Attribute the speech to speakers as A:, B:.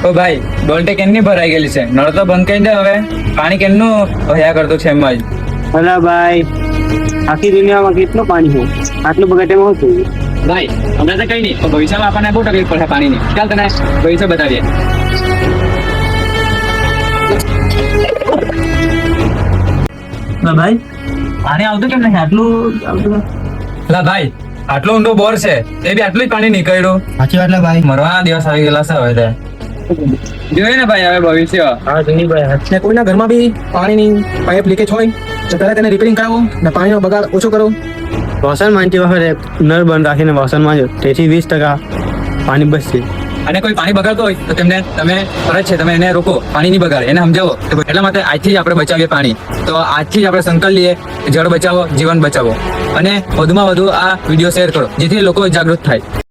A: ઓ ભાઈ ડોલટે કેમની ભરાઈ ગયેલી છે? નળ તો બંધ કરી દે હવે. પાણી કેમનું વહ્યા કરતું છે એમ જ.
B: અલા ભાઈ, આખી દુનિયામાં કેટલું પાણી છે, આટલું બગટેમાં શું થયું?
A: ભાઈ હમણાં તો કઈ નહીં, પણ ભવિષ્યમાં આપણને બહુ તકલીફ પડશે પાણીની. ચાલ તને ભવિષ્ય બતાવીએ.
B: ભાઈ પાણી આવતું કેમ નહીં? આટલું આવતું
A: લા ભાઈ આટલો ઊંડો બોર છે, એ બી આટલું જ પાણી નીકળ્યું.
B: સાચી વાત ભાઈ.
A: મરવાના દિવસ આવી ગયેલા છે હવે. જોઈએ ને ભાઈ હવે ભવિષ્ય.
B: હા જૂની ભાઈ.
C: ને કોઈના ઘરમાં બી પાણીની પાઇપ લીકેજ હોય તો પહેલા તેને રિપેરિંગ કરાવો ને પાણીનો બગાડ ઓછો કરો.
B: વાસણ માંજતી વખતે નળ બંધ રાખીને વાસણ માંજો, તેથી 20% પાણી બચશે.
A: અને કોઈ પાણી બગાડતો હોય તો તેમને તમે ફરજ છે, તમે એને રોકો, પાણી નહીં બગાડે, એને સમજાવો. એટલા માટે આજથી જ આપણે બચાવીએ પાણી. તો આજથી જ આપણે સંકલ્પ લઈએ, જળ બચાવો, જીવન બચાવો. અને વધુમાં વધુ આ વિડીયો શેર કરો, જેથી લોકો જાગૃત થાય.